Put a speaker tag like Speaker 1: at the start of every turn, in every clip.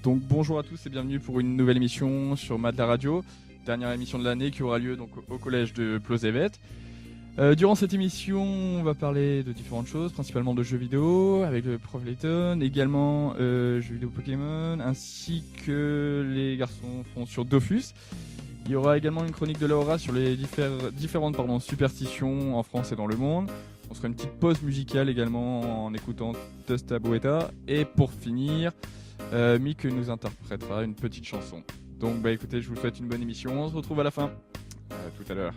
Speaker 1: Donc bonjour à tous et bienvenue pour une nouvelle émission sur Matelas Radio, dernière émission de l'année qui aura lieu donc au collège de Plosévet. Durant cette émission, on va parler de différentes choses, principalement de jeux vidéo avec le prof Layton, également jeux vidéo Pokémon, ainsi que les garçons font sur Dofus. Il y aura également une chronique de Laura sur les différentes superstitions en France et dans le monde. On se fera une petite pause musicale également en écoutant Testa Boeta. Et pour finir, Mick nous interprétera une petite chanson. Donc écoutez, je vous souhaite une bonne émission. On se retrouve à la fin. À tout à l'heure.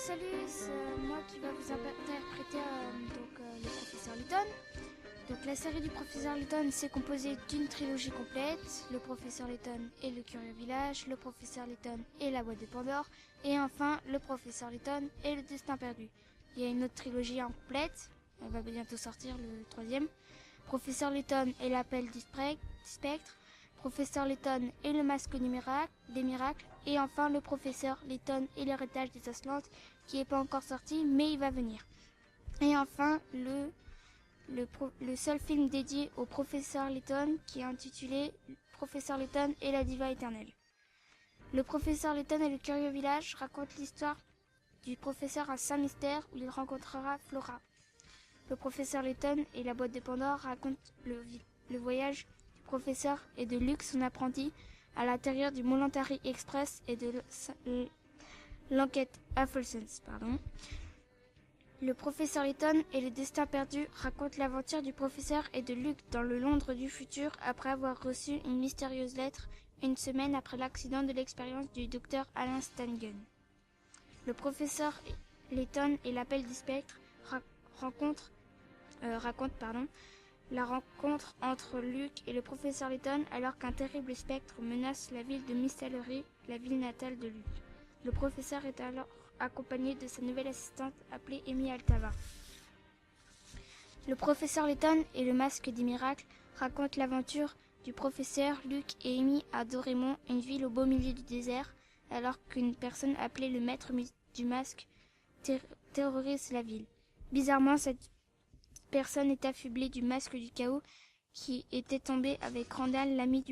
Speaker 2: Salut, c'est moi qui va vous interpréter le professeur Layton. Donc la série du professeur Layton c'est composée d'une trilogie complète, le professeur Layton et le curieux village, le professeur Layton et la boîte de Pandore, et enfin le professeur Layton et le destin perdu. Il y a une autre trilogie incomplète, elle va bientôt sortir, le troisième. Professeur Layton et l'appel du spectre, professeur Layton et le masque des miracles, et enfin le professeur Layton et l'héritage des Aslantes, qui n'est pas encore sorti, mais il va venir. Et enfin, le seul film dédié au professeur Layton, qui est intitulé Professeur Layton et la diva éternelle. Le professeur Layton et le curieux village raconte l'histoire du professeur à Saint-Mystère, où il rencontrera Flora. Le professeur Layton et la boîte de Pandore racontent le voyage du professeur et de Luke, son apprenti, à l'intérieur du Molantari Express et de l'enquête Afolsens. Le professeur Layton et le destin perdu racontent l'aventure du professeur et de Luke dans le Londres du futur après avoir reçu une mystérieuse lettre une semaine après l'accident de l'expérience du docteur Alain Stangen. Le professeur Layton et l'appel du spectre racontent la rencontre entre Luke et le professeur Layton alors qu'un terrible spectre menace la ville de Mistallery, la ville natale de Luke. Le professeur est alors accompagné de sa nouvelle assistante appelée Amy Altava. Le professeur Layton et le masque des miracles racontent l'aventure du professeur, Luke et Amy à Dorémon, une ville au beau milieu du désert, alors qu'une personne appelée le maître du masque terrorise la ville. Bizarrement, cette personne est affublée du masque du chaos qui était tombé avec Randall, l'ami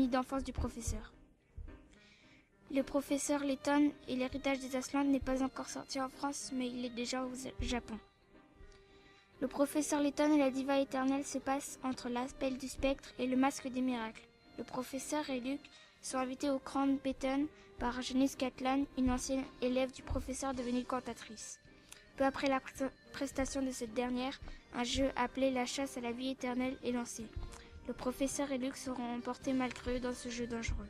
Speaker 2: d'enfance du professeur. Le professeur Layton et l'héritage des Aslantes n'est pas encore sorti en France, mais il est déjà au Japon. Le professeur Layton et la diva éternelle se passent entre l'appel du spectre et le masque des miracles. Le professeur et Luke sont invités au Grand Beaton par Janice Catlan, une ancienne élève du professeur devenue cantatrice. Peu après la prestation de cette dernière, un jeu appelé La chasse à la vie éternelle est lancé. Le professeur et Luke seront emportés malgré eux dans ce jeu dangereux.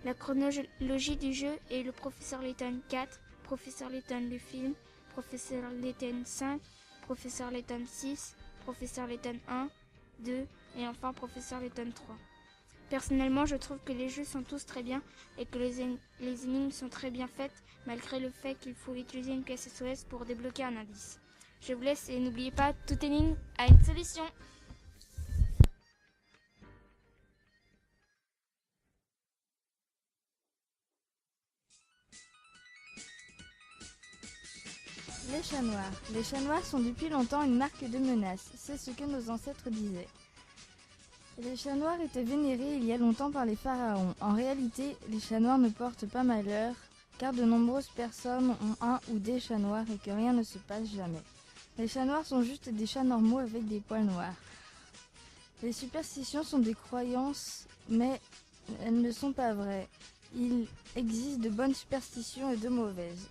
Speaker 2: La chronologie du jeu est le professeur Layton 4, professeur Layton le film, professeur Layton 5, professeur Layton 6, professeur Layton 1, 2 et enfin professeur Layton 3. Personnellement, je trouve que les jeux sont tous très bien et que les énigmes sont très bien faites, malgré le fait qu'il faut utiliser une pièce SOS pour débloquer un indice. Je vous laisse et n'oubliez pas, toute énigme a une solution.
Speaker 3: Les chats noirs. Les chats noirs sont depuis longtemps une marque de menace, c'est ce que nos ancêtres disaient. Les chats noirs étaient vénérés il y a longtemps par les pharaons. En réalité, les chats noirs ne portent pas malheur, car de nombreuses personnes ont un ou des chats noirs et que rien ne se passe jamais. Les chats noirs sont juste des chats normaux avec des poils noirs. Les superstitions sont des croyances, mais elles ne sont pas vraies. Il existe de bonnes superstitions et de mauvaises.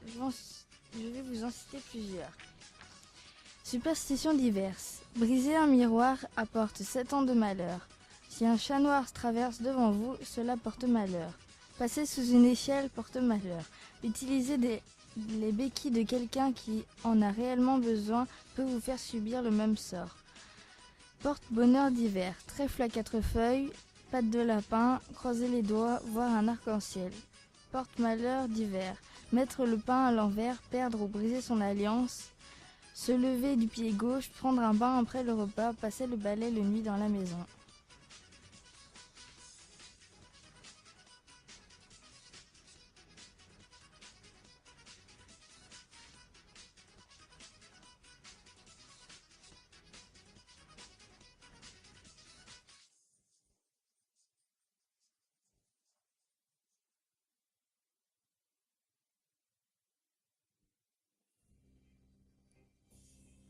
Speaker 3: Je vais vous en citer plusieurs. Superstitions diverses. Briser un miroir apporte 7 ans de malheur. Si un chat noir traverse devant vous, cela porte malheur. Passer sous une échelle porte malheur. Utiliser les béquilles de quelqu'un qui en a réellement besoin peut vous faire subir le même sort. Porte-bonheur d'hiver, trèfle à 4 feuilles, pattes de lapin, croiser les doigts, voir un arc-en-ciel. Porte-malheur d'hiver, mettre le pain à l'envers, perdre ou briser son alliance, se lever du pied gauche, prendre un bain après le repas, passer le balai le nuit dans la maison.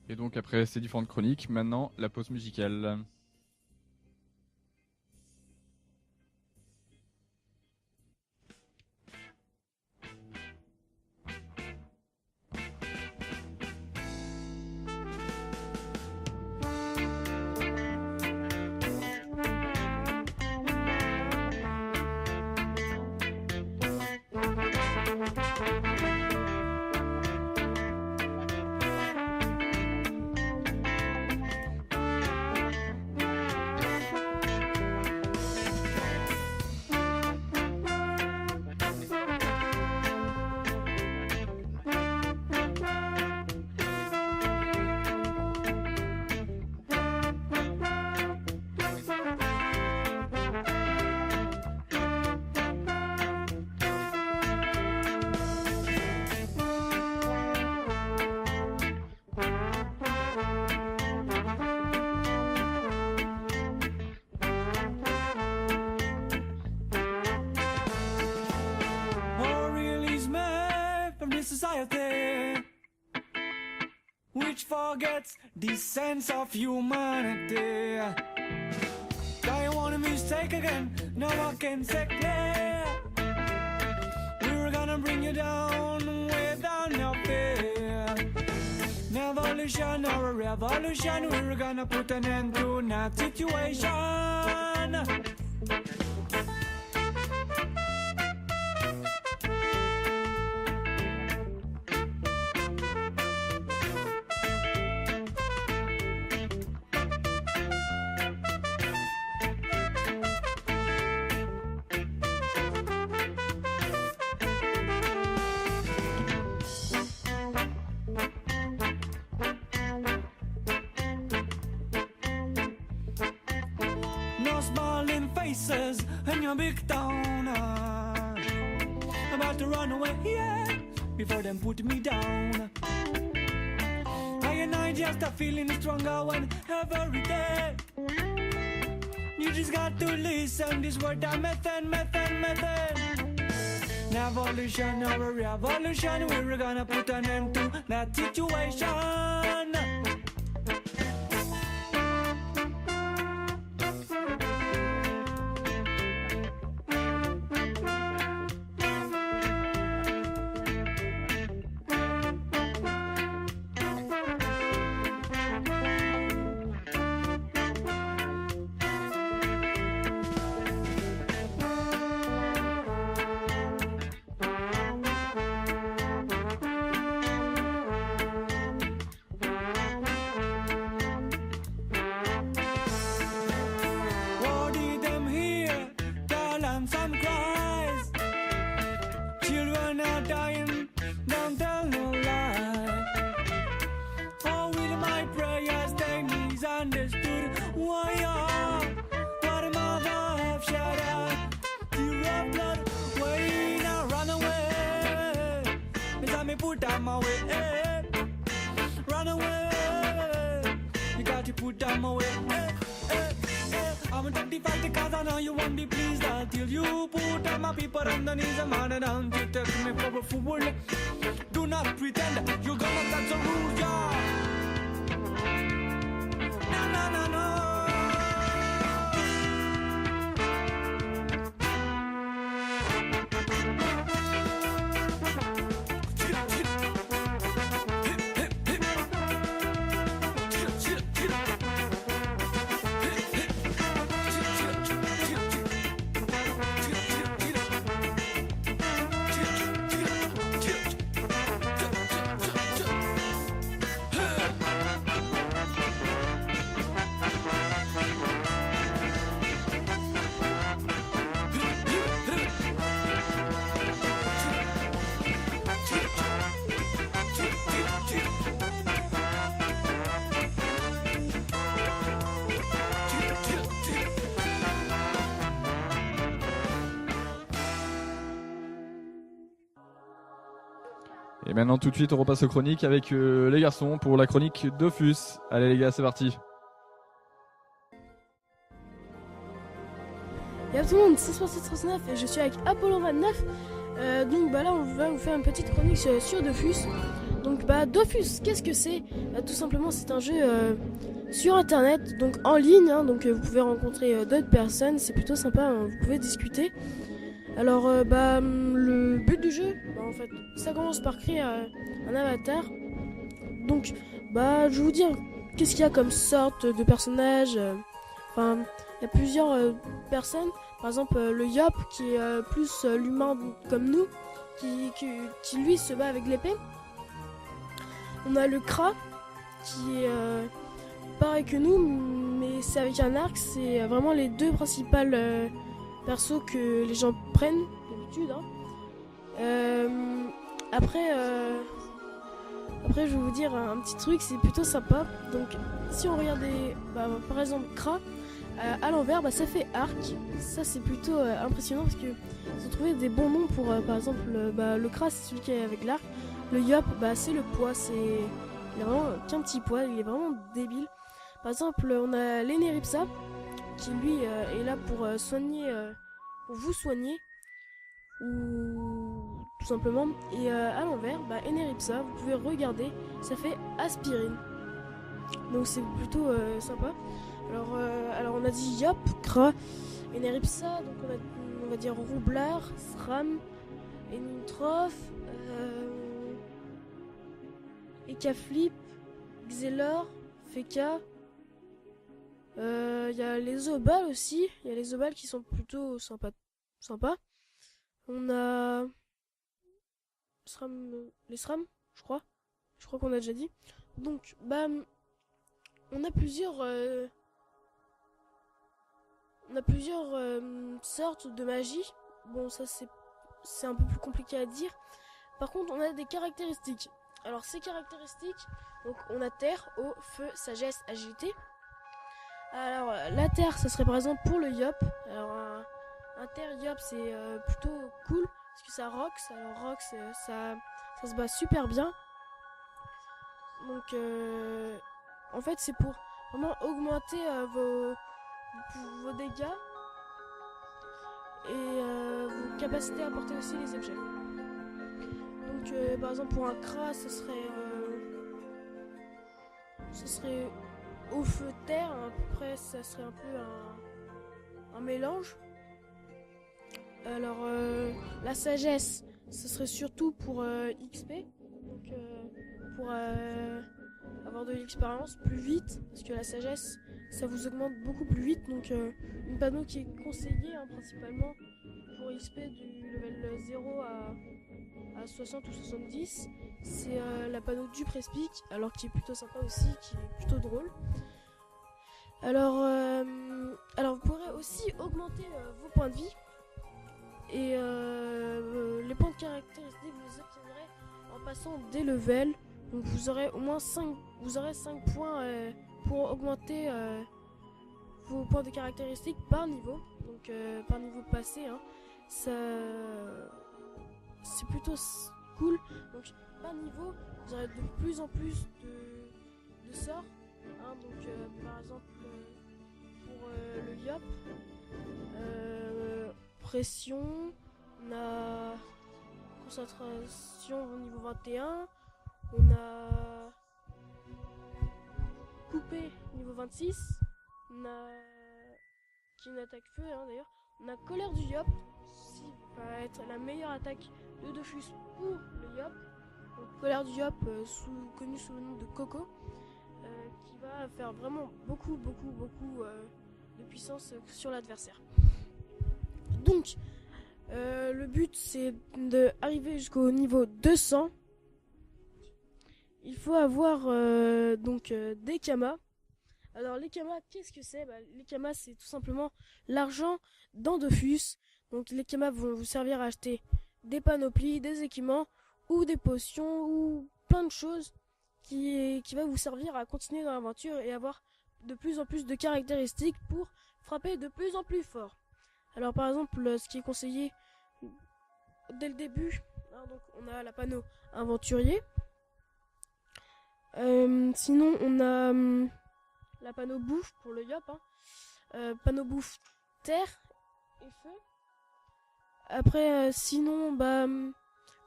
Speaker 1: Et donc après ces différentes chroniques, maintenant la pause musicale.
Speaker 4: Society which forgets the sense of humanity. Don't want a mistake again, no I can say clear. We're gonna bring you down without no fear. Evolution or a revolution, we're gonna put an end to that situation. Smiling faces in your big town, about to run away, yeah, before them put me down. I and I just a feeling stronger one every day. You just got to listen, this word I'm method. Evolution or a revolution, we're gonna put an end to that situation. I'm 25 because I know you won't be pleased until you put all my people on the knees and man down to take me for a fool. Do not pretend you're gonna touch the rules, yeah. No.
Speaker 1: Et maintenant tout de suite on repasse aux chroniques avec les garçons pour la chronique Dofus. Allez les gars, c'est parti.
Speaker 5: Y'a tout le monde, c'est Sportif39 et je suis avec Apollon29. Donc là on va vous faire une petite chronique sur Dofus. Donc Dofus, qu'est-ce que c'est? Tout simplement c'est un jeu sur internet, donc en ligne, hein, donc vous pouvez rencontrer d'autres personnes, c'est plutôt sympa, hein, vous pouvez discuter. Alors le but du jeu, en fait, ça commence par créer un avatar. Donc je vais vous dire qu'est-ce qu'il y a comme sorte de personnages. Enfin, il y a plusieurs personnes. Par exemple, le Yop qui est plus l'humain comme nous, qui lui se bat avec l'épée. On a le Kra qui est pareil que nous, mais c'est avec un arc. C'est vraiment les deux principales persos que les gens prennent d'habitude. Hein. Après, je vais vous dire un petit truc, c'est plutôt sympa. Donc, si on regardait, par exemple, Kra. À l'envers, ça fait arc. Ça c'est plutôt impressionnant parce que ils ont trouvé des bons noms pour par exemple le Kra, c'est celui qui est avec l'arc. Le Yop, c'est le poids, il a vraiment qu'un petit poids, il est vraiment débile. Par exemple, on a l'Eneripsa qui lui est là pour soigner, pour vous soigner ou tout simplement. Et à l'envers, Eneripsa, vous pouvez regarder, ça fait aspirine. Donc c'est plutôt sympa. Alors on a dit Yop, Kra, Eneripsa, donc on va dire Roublard, Sram, Enintrof, Ekaflip, Xelor, Feka. Il y a les Obals aussi, il y a les Obals qui sont plutôt sympas. On a les Sram, je crois qu'on a déjà dit. Donc on a plusieurs sortes de magie. Bon, ça c'est un peu plus compliqué à dire. Par contre, on a des caractéristiques. Alors ces caractéristiques, donc on a terre, eau, feu, sagesse, agilité. Alors la terre, ça serait par exemple pour le Yop. Alors un terre Yop, c'est plutôt cool parce que ça rocks. Alors rocks, ça se bat super bien. Donc en fait, c'est pour vraiment augmenter vos dégâts et vos capacités à porter aussi les objets. Donc par exemple pour un Kra, ce serait au feu terre, à peu près ça serait un peu un mélange. Alors la sagesse, ce serait surtout pour XP, donc pour avoir de l'expérience plus vite, parce que la sagesse ça vous augmente beaucoup plus vite. Donc une panneau qui est conseillée principalement pour XP du level 0 à 60 ou 70, c'est la panneau du Prespic, alors qui est plutôt sympa aussi, qui est plutôt drôle. Alors vous pourrez aussi augmenter vos points de vie et les points de caractéristiques vous les obtiendrez en passant des levels. Donc vous aurez au moins 5 points pour augmenter vos points de caractéristiques par niveau. Donc par niveau passé, hein. Ça c'est plutôt cool. Donc par niveau, vous aurez de plus en plus de sorts. Hein. Donc par exemple pour le Yop, pression, on a concentration au niveau 21. On a coupé niveau 26. On a qui est une attaque feu d'ailleurs. On a colère du Yop, qui va être la meilleure attaque de Dofus pour le Yop. Donc colère du Yop, connu sous le nom de Coco, qui va faire vraiment beaucoup de puissance sur l'adversaire. Donc le but c'est d'arriver jusqu'au niveau 200. Il faut avoir des kamas. Alors les kamas, qu'est-ce que c'est? Les kamas, c'est tout simplement l'argent dans Dofus. Donc les kamas vont vous servir à acheter des panoplies, des équipements ou des potions ou plein de choses qui va vous servir à continuer dans l'aventure et avoir de plus en plus de caractéristiques pour frapper de plus en plus fort. Alors par exemple, ce qui est conseillé dès le début, Donc on a la panneau aventurier. Sinon on a la panneau bouffe pour le yop. Panneau bouffe terre et feu. Après sinon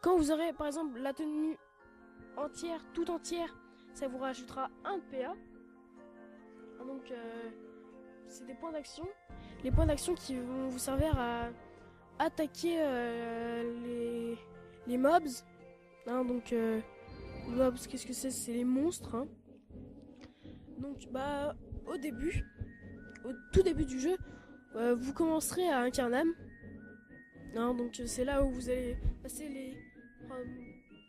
Speaker 5: quand vous aurez par exemple la tenue entière, toute entière, ça vous rajoutera 1 de PA. Donc c'est des points d'action. Les points d'action qui vont vous servir à attaquer les mobs. Donc les mobs, qu'est-ce que c'est? C'est les monstres. Donc au tout début du jeu, vous commencerez à Incarnam. Donc c'est là où vous allez passer les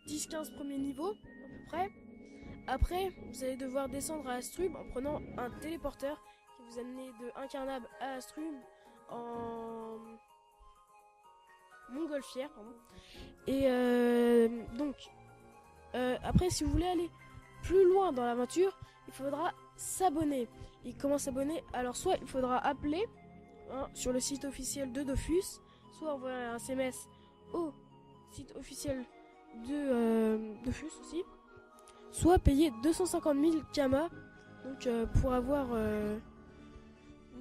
Speaker 5: 10-15 premiers niveaux à peu près. Après, vous allez devoir descendre à Astrub en prenant un téléporteur qui vous amène de Incarnam à Astrub en montgolfière. Et donc, après, si vous voulez aller plus loin dans l'aventure, il faudra s'abonner. Et comment s'abonner? Alors, soit il faudra appeler sur le site officiel de Dofus, soit envoyer un SMS au site officiel de Dofus aussi, soit payer 250 000 Kama donc, pour avoir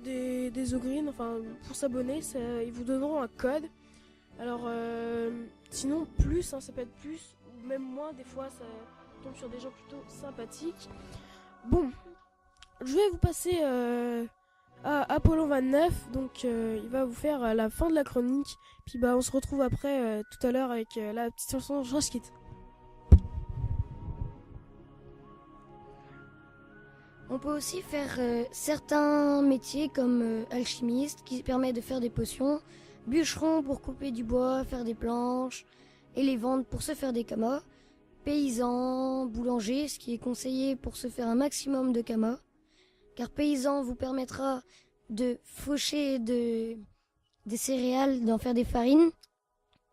Speaker 5: des Ogreen, enfin pour s'abonner, ils vous donneront un code. Alors sinon plus, ça peut être plus ou même moins, des fois ça tombe sur des gens plutôt sympathiques. Bon, je vais vous passer à Apollon 29, donc il va vous faire la fin de la chronique, puis on se retrouve après tout à l'heure avec la petite chanson Je Rush Kit.
Speaker 6: On peut aussi faire certains métiers comme alchimiste qui permet de faire des potions, bûcheron pour couper du bois, faire des planches et les vendre pour se faire des kamas, paysan, boulanger, ce qui est conseillé pour se faire un maximum de kamas, car paysan vous permettra de faucher des céréales, d'en faire des farines,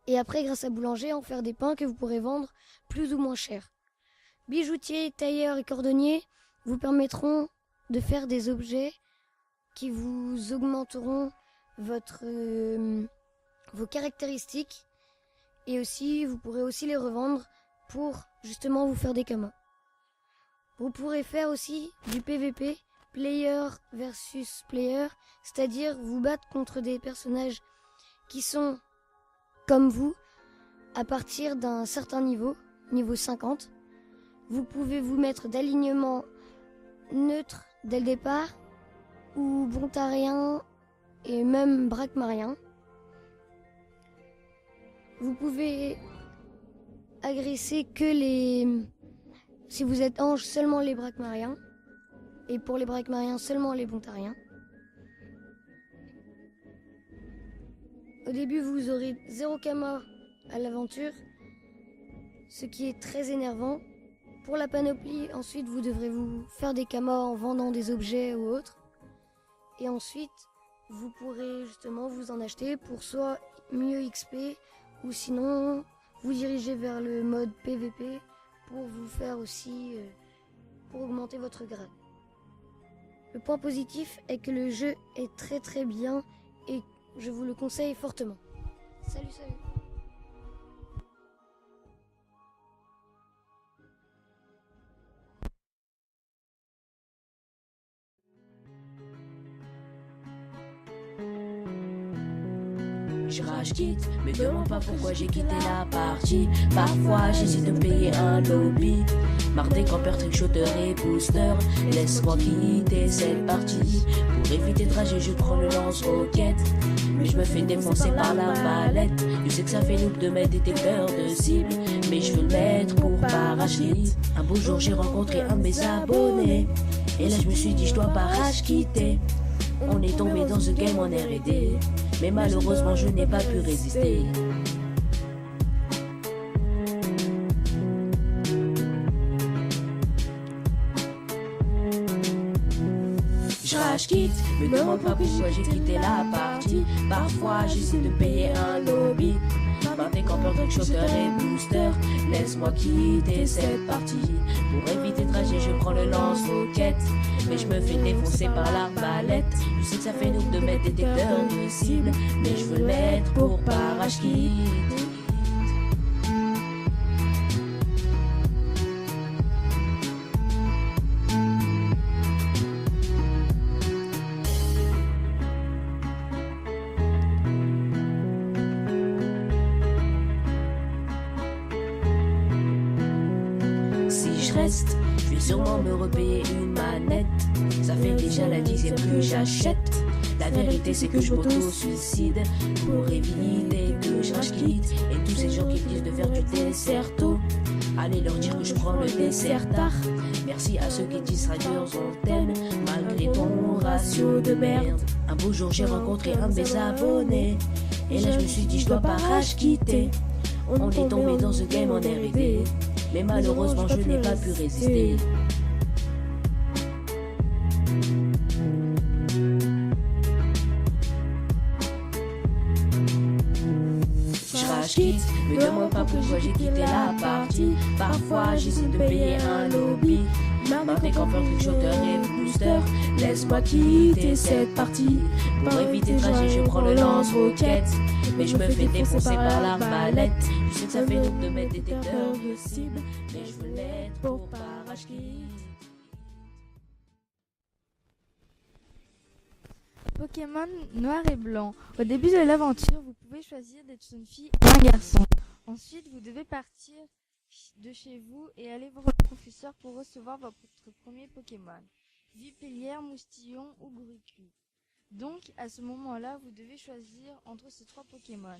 Speaker 6: et après grâce à boulanger en faire des pains que vous pourrez vendre plus ou moins cher. Bijoutier, tailleur et cordonnier vous permettront de faire des objets qui vous augmenteront vos caractéristiques, et aussi vous pourrez aussi les revendre pour justement vous faire des kamas. Vous pourrez faire aussi du PVP, player versus player, c'est-à-dire vous battre contre des personnages qui sont comme vous à partir d'un certain niveau 50. Vous pouvez vous mettre d'alignement neutre dès le départ, ou bontarien et même braquemarien. Vous pouvez agresser si vous êtes ange, seulement les braquemariens, et pour les braquemariens seulement les bontariens. Au début vous aurez 0 kama à l'aventure, ce qui est très énervant. Pour la panoplie, ensuite vous devrez vous faire des kamas en vendant des objets ou autres. Et ensuite, vous pourrez justement vous en acheter pour soit mieux XP, ou sinon vous diriger vers le mode PVP pour vous faire aussi, pour augmenter votre grade. Le point positif est que le jeu est très très bien et je vous le conseille fortement. Salut.
Speaker 7: Je rage quitte, me demande pas pourquoi j'ai quitté la partie. Parfois j'hésite de me payer un lobby. Marre des campeurs, trickshotters et boosters. Laisse-moi quitter cette partie. Pour éviter de rager, je prends le lance-roquette. Mais je me fais défoncer par la mallette. Je sais que ça fait loup de mettre détecteur de cible, mais je veux le mettre pour parachute. Un beau jour j'ai rencontré un de mes abonnés, et là je me suis dit je dois pas rage quitter. On est tombé dans ce game en R&D, mais malheureusement je n'ai pas pu résister. Je rage quitte, me demande pas pourquoi j'ai quitté la partie. Parfois j'essaie de payer un lobby. Par des campeurs, trickshotters et boosters. Laisse-moi quitter cette partie. Pour éviter de rager, je prends le lance-roquette, mais je me fais défoncer par l'arbalète. Je sais que ça fait noob de mettre détecteur de cible, mais je veux le mettre pour parachute. sûrement me repayer une manette. Ça fait déjà la 10e que j'achète. La vérité c'est que je m'auto-suicide pour éviter que je rage quitte. Et tous ces gens qui me disent de faire du dessert tôt, allez leur dire que je prends le dessert tard. Merci à ceux qui disent Riders on t'aime malgré ton ratio de merde. Un beau jour j'ai rencontré un de mes abonnés, et là je me suis dit je dois pas rage quitter. On est tombé dans ce game en R&D, mais malheureusement je n'ai pas pu résister. Me demande pas pourquoi j'ai quitté la partie. Parfois j'essaie de payer un lobby. Marqué comme un shooter et booster. Laisse-moi quitter cette partie. Pour éviter de rager je prends le lance-roquette, mais je me fais défoncer par l'arbalète. Je sais que ça fait donc de mettre détecteur de cible, mais je veux l'être pour pas rage quitte.
Speaker 3: Pokémon noir et blanc. Au début de l'aventure, vous pouvez choisir d'être une fille ou un garçon. Ensuite, vous devez partir de chez vous et aller voir le professeur pour recevoir votre premier Pokémon. Vipillière, Moustillon ou Grucu. Donc, à ce moment-là, vous devez choisir entre ces 3 Pokémon.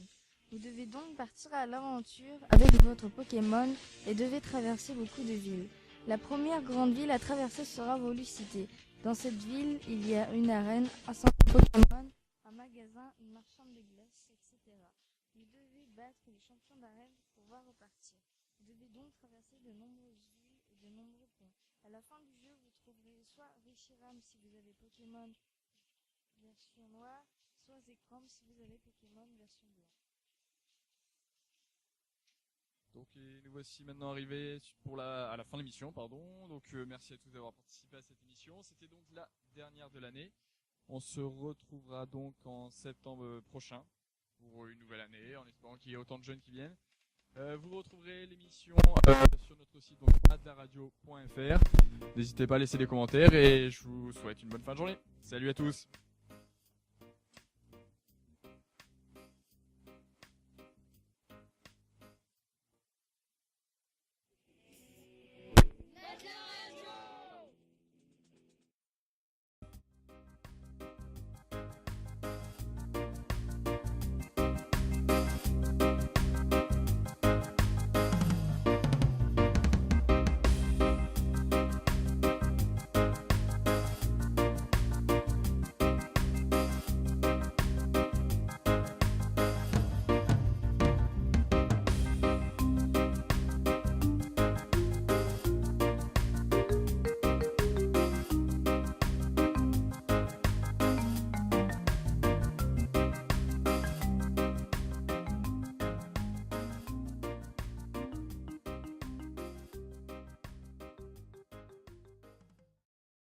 Speaker 3: Vous devez donc partir à l'aventure avec votre Pokémon et devez traverser beaucoup de villes. La première grande ville à traverser sera Volucité. Dans cette ville, il y a une arène, un centre Pokémon, un magasin, une marchande de glace, etc. Vous devez battre les champions d'arène pour pouvoir repartir. Vous devez donc traverser de nombreuses villes et de nombreux ponts. À la fin du jeu, vous trouverez soit Reshiram si vous avez Pokémon version noire, soit Zekrom si vous avez Pokémon version blanc.
Speaker 1: Donc nous voici maintenant arrivés à la fin de l'émission, pardon. Donc merci à tous d'avoir participé à cette émission. C'était donc la dernière de l'année. On se retrouvera donc en septembre prochain pour une nouvelle année, en espérant qu'il y ait autant de jeunes qui viennent. Vous retrouverez l'émission sur notre site donc madlaradio.fr. N'hésitez pas à laisser des commentaires et je vous souhaite une bonne fin de journée. Salut à tous.